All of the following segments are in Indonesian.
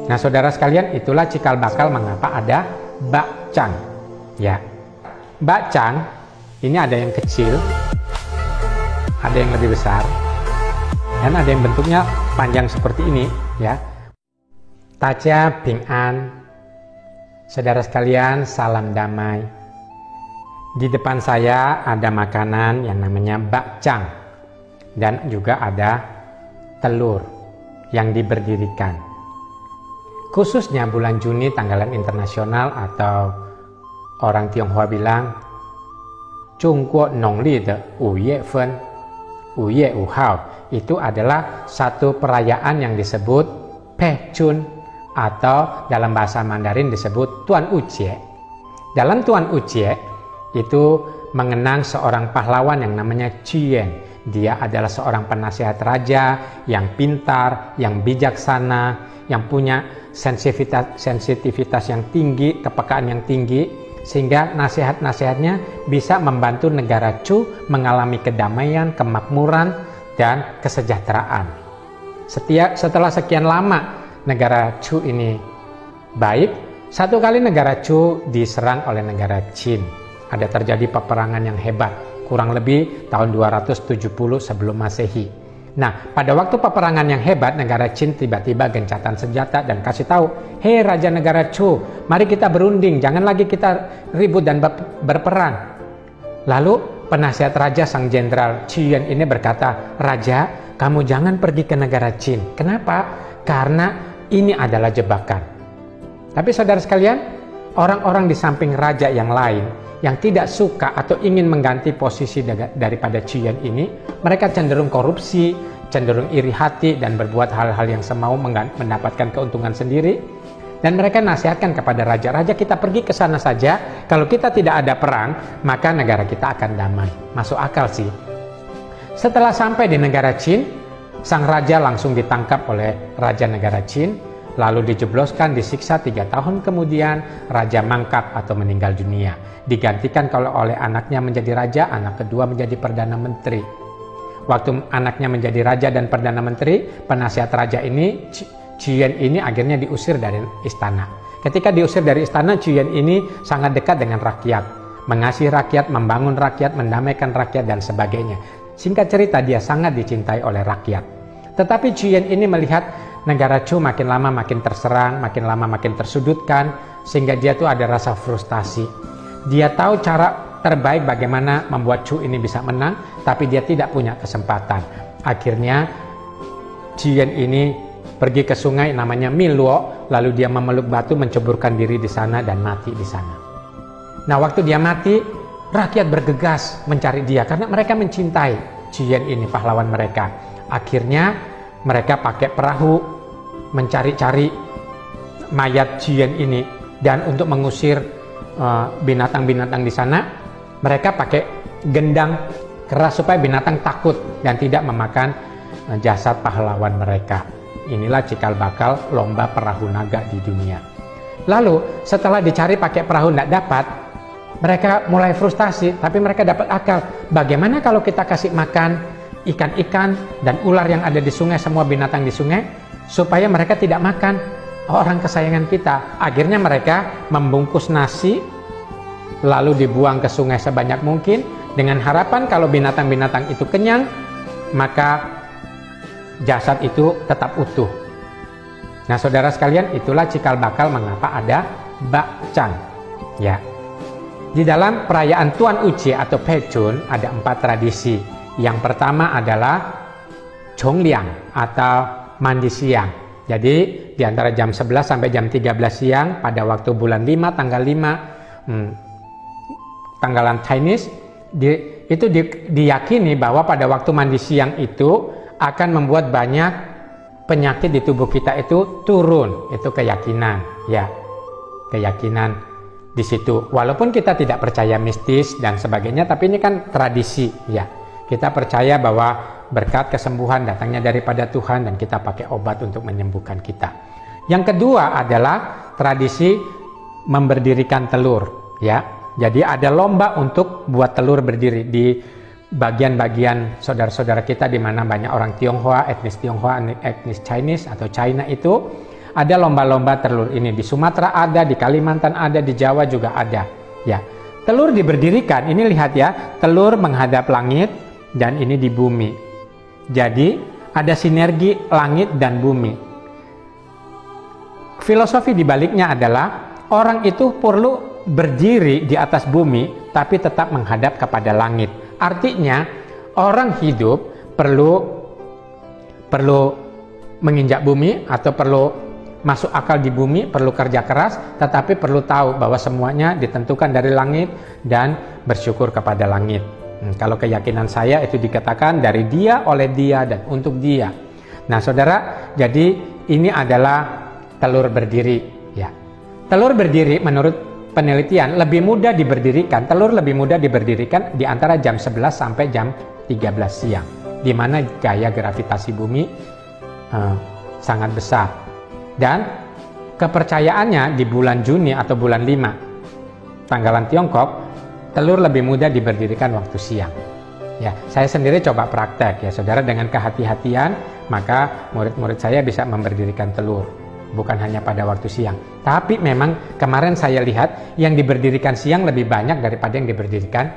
Nah, saudara sekalian, itulah cikal bakal mengapa ada bakcang. Ya, bakcang ini ada yang kecil, ada yang lebih besar, dan ada yang bentuknya panjang seperti ini. Ya, Taja Ping'an. Saudara sekalian, salam damai. Di depan saya ada makanan yang namanya bakcang dan juga ada telur yang diberdirikan. Khususnya bulan Juni, tanggalan internasional atau orang Tionghoa bilang Zhongguo Nongli de 5月份 5月5号, itu adalah satu perayaan yang disebut Pei Chun atau dalam bahasa Mandarin disebut Tuan Ucie. Dalam Tuan Ucie itu mengenang seorang pahlawan yang namanya Qian. Dia adalah seorang penasihat raja yang pintar, yang bijaksana, yang punya sensitivitas yang tinggi, kepekaan yang tinggi, sehingga nasihat-nasihatnya bisa membantu negara Chu mengalami kedamaian, kemakmuran, dan kesejahteraan. Setelah sekian lama negara Chu ini baik, satu kali negara Chu diserang oleh negara Qin. Ada terjadi peperangan yang hebat, kurang lebih tahun 270 sebelum Masehi. Nah, pada waktu peperangan yang hebat, negara Qin tiba-tiba gencatan senjata dan kasih tahu, "Hei Raja negara Chu, mari kita berunding, jangan lagi kita ribut dan berperang." Lalu penasihat raja sang jenderal Qian ini berkata, "Raja, kamu jangan pergi ke negara Qin." Kenapa? Karena ini adalah jebakan. Tapi saudara sekalian, orang-orang di samping raja yang lain yang tidak suka atau ingin mengganti posisi daripada Qian ini, mereka cenderung korupsi, cenderung iri hati, dan berbuat hal-hal yang semau mendapatkan keuntungan sendiri. Dan mereka nasihatkan kepada raja, kita pergi ke sana saja, kalau kita tidak ada perang, maka negara kita akan damai. Masuk akal sih. Setelah sampai di negara Qin, sang raja langsung ditangkap oleh raja negara Qin, lalu dijebloskan, disiksa 3 tahun kemudian, raja mangkat atau meninggal dunia. Digantikan kalau oleh anaknya menjadi raja, anak kedua menjadi perdana menteri. Waktu anaknya menjadi raja dan perdana menteri, penasihat raja ini, Qian ini akhirnya diusir dari istana. Ketika diusir dari istana, Qian ini sangat dekat dengan rakyat, mengasihi rakyat, membangun rakyat, mendamaikan rakyat, dan sebagainya. Singkat cerita, dia sangat dicintai oleh rakyat. Tetapi Qian ini melihat negara Chu makin lama makin terserang, makin lama makin tersudutkan, sehingga dia tuh ada rasa frustasi. Dia tahu cara terbaik bagaimana membuat Chu ini bisa menang, tapi dia tidak punya kesempatan. Akhirnya Qian ini pergi ke sungai namanya Miluo, lalu dia memeluk batu, menceburkan diri di sana dan mati di sana. Nah, waktu dia mati, rakyat bergegas mencari dia karena mereka mencintai Qian ini, pahlawan mereka. Akhirnya mereka pakai perahu mencari-cari mayat Qian ini, dan untuk mengusir binatang-binatang di sana, mereka pakai gendang keras supaya binatang takut dan tidak memakan jasad pahlawan mereka. Inilah cikal bakal lomba perahu naga di dunia. Lalu setelah dicari pakai perahu tidak dapat, mereka mulai frustasi, tapi mereka dapat akal. Bagaimana kalau kita kasih makan ikan-ikan dan ular yang ada di sungai, semua binatang di sungai, supaya mereka tidak makan orang kesayangan kita. Akhirnya mereka membungkus nasi, lalu dibuang ke sungai sebanyak mungkin, dengan harapan kalau binatang-binatang itu kenyang, maka jasad itu tetap utuh. Nah, saudara sekalian, itulah cikal bakal mengapa ada bakcang. Ya, di dalam perayaan Tuan Ucie atau Pei Chun ada 4 tradisi. Yang pertama adalah Chongliang atau mandi siang. Jadi di antara jam 11 sampai jam 13 siang pada waktu bulan 5 tanggal 5 tanggalan Chinese, itu diyakini bahwa pada waktu mandi siang itu akan membuat banyak penyakit di tubuh kita itu turun. Itu keyakinan, ya, keyakinan di situ. Walaupun kita tidak percaya mistis dan sebagainya, tapi ini kan tradisi, ya. Kita percaya bahwa berkat kesembuhan datangnya daripada Tuhan dan kita pakai obat untuk menyembuhkan kita. Yang kedua adalah tradisi memberdirikan telur, ya. Jadi ada lomba untuk buat telur berdiri di bagian-bagian saudara-saudara kita di mana banyak orang Tionghoa, etnis Chinese atau China itu Ada lomba-lomba telur ini di Sumatera ada, di Kalimantan ada, di Jawa juga ada. Ya, telur diberdirikan. Ini lihat ya, telur menghadap langit dan ini di bumi. Jadi ada sinergi langit dan bumi. Filosofi dibaliknya adalah orang itu perlu berdiri di atas bumi tapi tetap menghadap kepada langit. Artinya orang hidup perlu menginjak bumi atau perlu masuk akal di bumi, perlu kerja keras, tetapi perlu tahu bahwa semuanya ditentukan dari langit dan bersyukur kepada langit. Kalau keyakinan saya itu dikatakan dari dia, oleh dia, dan untuk dia. Nah saudara, jadi ini adalah telur berdiri. Ya. Telur berdiri menurut penelitian lebih mudah diberdirikan, telur lebih mudah diberdirikan di antara jam 11 sampai jam 13 siang. Di mana gaya gravitasi bumi sangat besar. Dan kepercayaannya di bulan Juni atau bulan 5 tanggalan Tiongkok, telur lebih mudah diberdirikan waktu siang. Ya, saya sendiri coba praktek ya saudara, dengan kehati-hatian maka murid-murid saya bisa memberdirikan telur, bukan hanya pada waktu siang. Tapi memang kemarin saya lihat yang diberdirikan siang lebih banyak daripada yang diberdirikan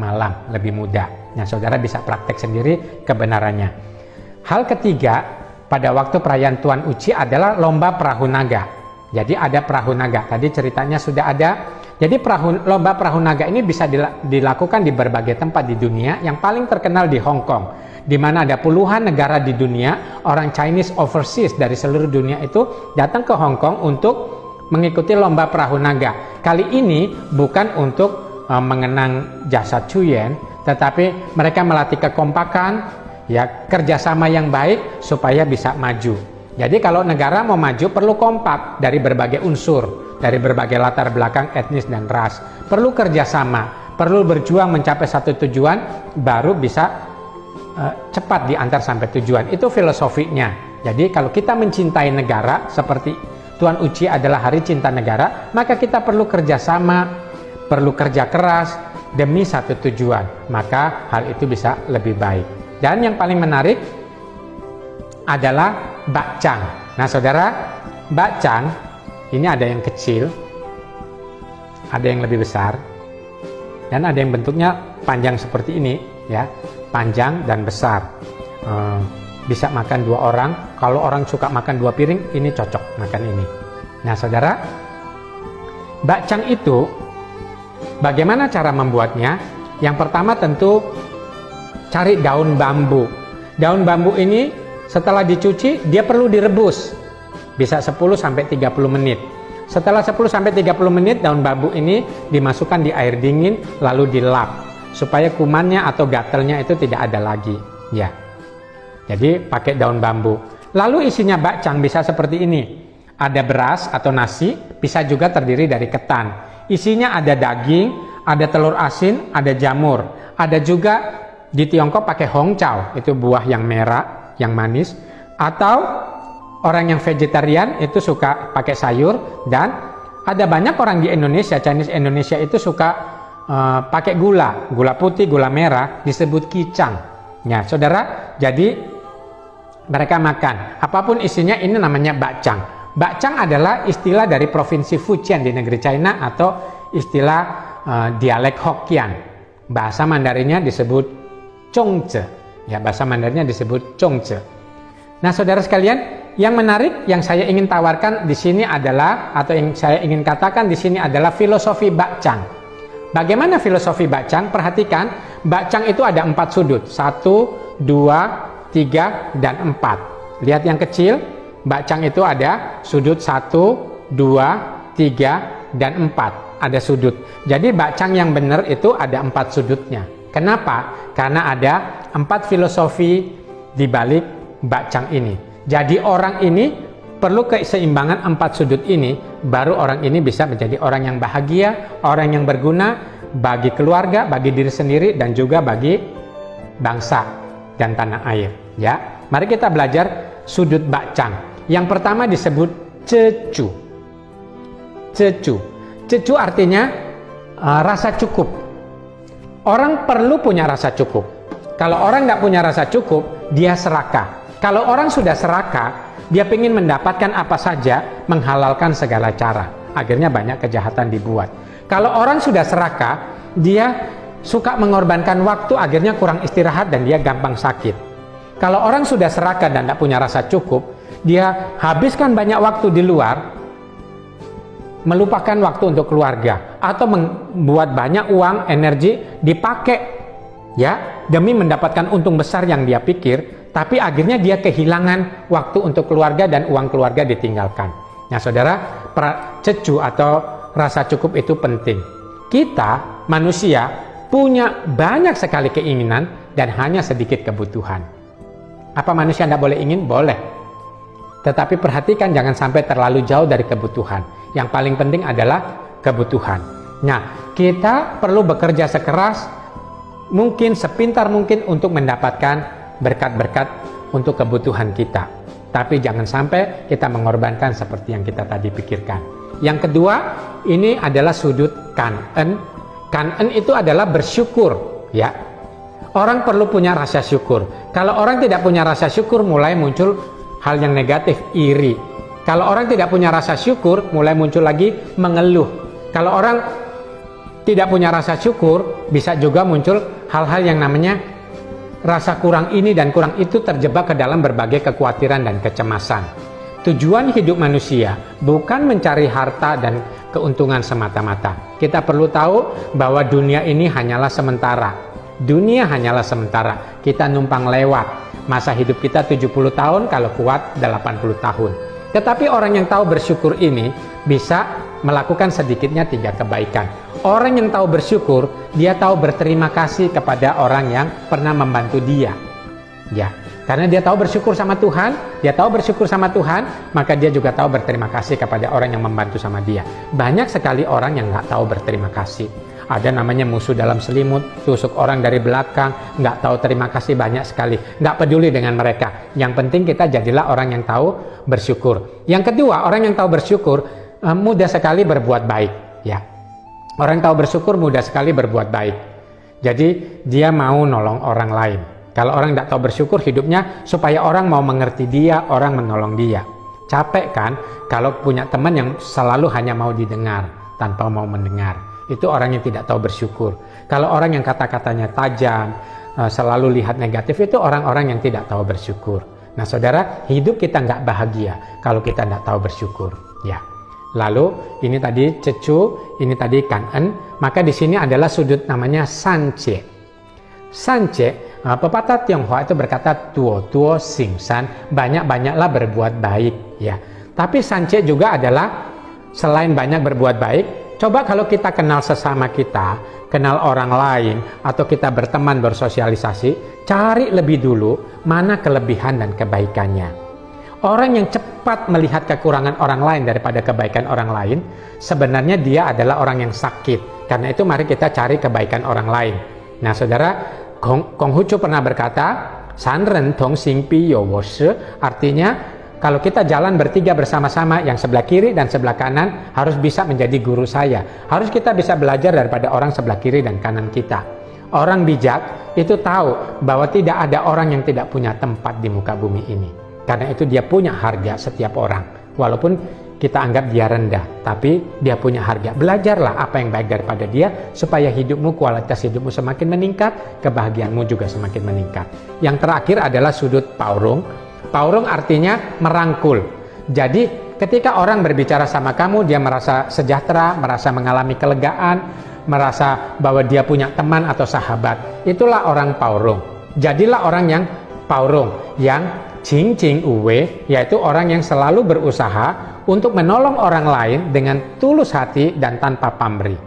malam, lebih mudah. Nah saudara bisa praktek sendiri kebenarannya. Hal ketiga, pada waktu perayaan Tuan Uci adalah lomba perahu naga. Jadi ada perahu naga, tadi ceritanya sudah ada. Jadi lomba perahu naga ini bisa dilakukan di berbagai tempat di dunia. Yang paling terkenal di Hong Kong, di mana ada puluhan negara di dunia. Orang Chinese overseas dari seluruh dunia itu datang ke Hong Kong untuk mengikuti lomba perahu naga. Kali ini bukan untuk mengenang jasa Chuyen, tetapi mereka melatih kekompakan, ya, kerjasama yang baik supaya bisa maju. Jadi kalau negara mau maju perlu kompak dari berbagai unsur, dari berbagai latar belakang etnis dan ras. Perlu kerjasama, perlu berjuang mencapai satu tujuan, baru bisa cepat diantar sampai tujuan. Itu filosofinya. Jadi kalau kita mencintai negara, seperti Tuan Uci adalah Hari Cinta Negara, maka kita perlu kerjasama, perlu kerja keras demi satu tujuan. Maka hal itu bisa lebih baik. Dan yang paling menarik adalah bakcang. Nah saudara, bakcang ini ada yang kecil, ada yang lebih besar, dan ada yang bentuknya panjang seperti ini, ya, panjang dan besar. Bisa makan 2 orang. Kalau orang suka makan 2 piring, ini cocok makan ini. Nah saudara, bakcang itu bagaimana cara membuatnya? Yang pertama tentu cari daun bambu. Daun bambu ini setelah dicuci dia perlu direbus. Bisa 10 sampai 30 menit. Setelah 10 sampai 30 menit daun bambu ini dimasukkan di air dingin lalu dilap supaya kumannya atau gatelnya itu tidak ada lagi. Ya. Jadi pakai daun bambu. Lalu isinya bakcang bisa seperti ini. Ada beras atau nasi, bisa juga terdiri dari ketan. Isinya ada daging, ada telur asin, ada jamur. Ada juga di Tiongkok pakai hongcao, itu buah yang merah, yang manis. Atau orang yang vegetarian itu suka pakai sayur. Dan ada banyak orang di Indonesia, Chinese Indonesia itu suka pakai gula putih, gula merah, disebut kicang. Ya, saudara, jadi mereka makan. Apapun isinya, ini namanya bakcang. Bakcang adalah istilah dari provinsi Fujian di negeri China atau istilah dialek Hokkien. Bahasa Mandarinnya disebut Zhongzhe. Ya, bahasa Mandarinnya disebut Zhongzhe. Nah, saudara sekalian, yang menarik yang saya ingin tawarkan di sini adalah, atau yang saya ingin katakan di sini adalah filosofi bakcang. Bagaimana filosofi bakcang? Perhatikan, bakcang itu ada 4 sudut. 1, 2, 3, dan 4. Lihat yang kecil, bakcang itu ada sudut 1, 2, 3, dan 4. Ada sudut. Jadi bakcang yang benar itu ada 4 sudutnya. Kenapa? Karena ada 4 filosofi di balik bakcang ini. Jadi orang ini perlu keseimbangan 4 sudut ini, baru orang ini bisa menjadi orang yang bahagia, orang yang berguna bagi keluarga, bagi diri sendiri, dan juga bagi bangsa dan tanah air. Ya, mari kita belajar sudut bakcang. Yang pertama disebut cecu. Cecu. Cecu artinya rasa cukup. Orang perlu punya rasa cukup. Kalau orang nggak punya rasa cukup, dia serakah. Kalau orang sudah serakah, dia ingin mendapatkan apa saja, menghalalkan segala cara. Akhirnya banyak kejahatan dibuat. Kalau orang sudah serakah, dia suka mengorbankan waktu, akhirnya kurang istirahat dan dia gampang sakit. Kalau orang sudah serakah dan tidak punya rasa cukup, dia habiskan banyak waktu di luar, melupakan waktu untuk keluarga, atau membuat banyak uang, energi dipakai ya demi mendapatkan untung besar yang dia pikir, tapi akhirnya dia kehilangan waktu untuk keluarga dan uang keluarga ditinggalkan. Nah saudara, cecu atau rasa cukup itu penting. Kita manusia punya banyak sekali keinginan dan hanya sedikit kebutuhan. Apa manusia tidak boleh ingin? Boleh. Tetapi perhatikan jangan sampai terlalu jauh dari kebutuhan. Yang paling penting adalah kebutuhan. Nah, kita perlu bekerja sekeras mungkin, sepintar mungkin untuk mendapatkan berkat-berkat untuk kebutuhan kita. Tapi jangan sampai kita mengorbankan seperti yang kita tadi pikirkan. Yang kedua, ini adalah sudut kan'en. Kan'en itu adalah bersyukur, ya. Orang perlu punya rasa syukur. Kalau orang tidak punya rasa syukur, mulai muncul hal yang negatif, iri. Kalau orang tidak punya rasa syukur, mulai muncul lagi mengeluh. Kalau orang tidak punya rasa syukur, bisa juga muncul hal-hal yang namanya rasa kurang ini dan kurang itu, terjebak ke dalam berbagai kekhawatiran dan kecemasan. Tujuan hidup manusia bukan mencari harta dan keuntungan semata-mata. Kita perlu tahu bahwa dunia ini hanyalah sementara. Dunia hanyalah sementara. Kita numpang lewat. Masa hidup kita 70 tahun, kalau kuat 80 tahun. Tetapi orang yang tahu bersyukur ini bisa melakukan sedikitnya 3 kebaikan. Orang yang tahu bersyukur, dia tahu berterima kasih kepada orang yang pernah membantu dia. Ya, karena dia tahu bersyukur sama Tuhan, maka dia juga tahu berterima kasih kepada orang yang membantu sama dia. Banyak sekali orang yang nggak tahu berterima kasih. Ada namanya musuh dalam selimut, tusuk orang dari belakang, nggak tahu terima kasih, banyak sekali. Nggak peduli dengan mereka. Yang penting kita jadilah orang yang tahu bersyukur. Yang kedua, orang yang tahu bersyukur mudah sekali berbuat baik. Ya, orang yang tahu bersyukur mudah sekali berbuat baik. Jadi dia mau nolong orang lain. Kalau orang tidak tahu bersyukur, hidupnya supaya orang mau mengerti dia, orang menolong dia. Capek kan kalau punya teman yang selalu hanya mau didengar tanpa mau mendengar. Itu orang yang tidak tahu bersyukur. Kalau orang yang kata-katanya tajam, selalu lihat negatif, itu orang-orang yang tidak tahu bersyukur. Nah saudara, hidup kita nggak bahagia kalau kita tidak tahu bersyukur. Ya. Lalu ini tadi cecu, ini tadi kan'en. Maka di sini adalah sudut namanya sancie. Sancie, pepatah Tionghoa itu berkata tuo singsan, banyak-banyaklah berbuat baik. Ya. Tapi sancie juga adalah selain banyak berbuat baik. Coba kalau kita kenal sesama kita, kenal orang lain, atau kita berteman, bersosialisasi, cari lebih dulu mana kelebihan dan kebaikannya. Orang yang cepat melihat kekurangan orang lain daripada kebaikan orang lain, sebenarnya dia adalah orang yang sakit. Karena itu mari kita cari kebaikan orang lain. Nah saudara, Konghucu pernah berkata, San Ren Tong Xing Pi Yo Wo Shi, artinya kalau kita jalan bertiga bersama-sama, yang sebelah kiri dan sebelah kanan harus bisa menjadi guru saya. Harus kita bisa belajar daripada orang sebelah kiri dan kanan kita. Orang bijak itu tahu bahwa tidak ada orang yang tidak punya tempat di muka bumi ini. Karena itu dia punya harga setiap orang. Walaupun kita anggap dia rendah, tapi dia punya harga. Belajarlah apa yang baik daripada dia, supaya hidupmu, kualitas hidupmu semakin meningkat, kebahagiaanmu juga semakin meningkat. Yang terakhir adalah sudut paurung. Paurung artinya merangkul. Jadi ketika orang berbicara sama kamu, dia merasa sejahtera, merasa mengalami kelegaan, merasa bahwa dia punya teman atau sahabat. Itulah orang paurung. Jadilah orang yang paurung, yang jing uwe, yaitu orang yang selalu berusaha untuk menolong orang lain dengan tulus hati dan tanpa pamrih.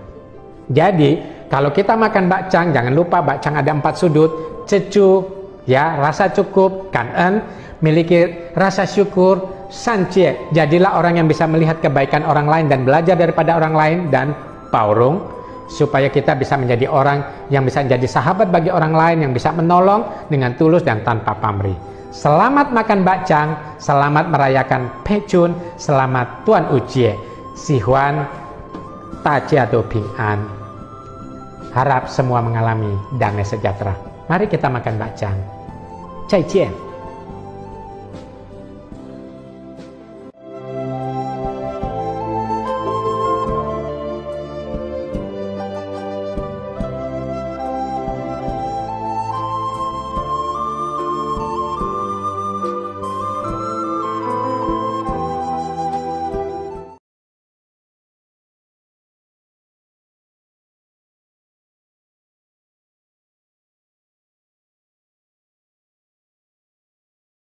Jadi kalau kita makan bakcang, jangan lupa bakcang ada 4 sudut. Cecu, ya, rasa cukup, kan'en, miliki rasa syukur, sancie, jadilah orang yang bisa melihat kebaikan orang lain dan belajar daripada orang lain, dan paurung, supaya kita bisa menjadi orang yang bisa menjadi sahabat bagi orang lain, yang bisa menolong dengan tulus dan tanpa pamrih. Selamat makan bakcang, selamat merayakan Pecun, selamat Tuan Ucie, Sihuan, Taci atau Ping-an. Harap semua mengalami damai sejahtera. Mari kita makan bakcang. 再见。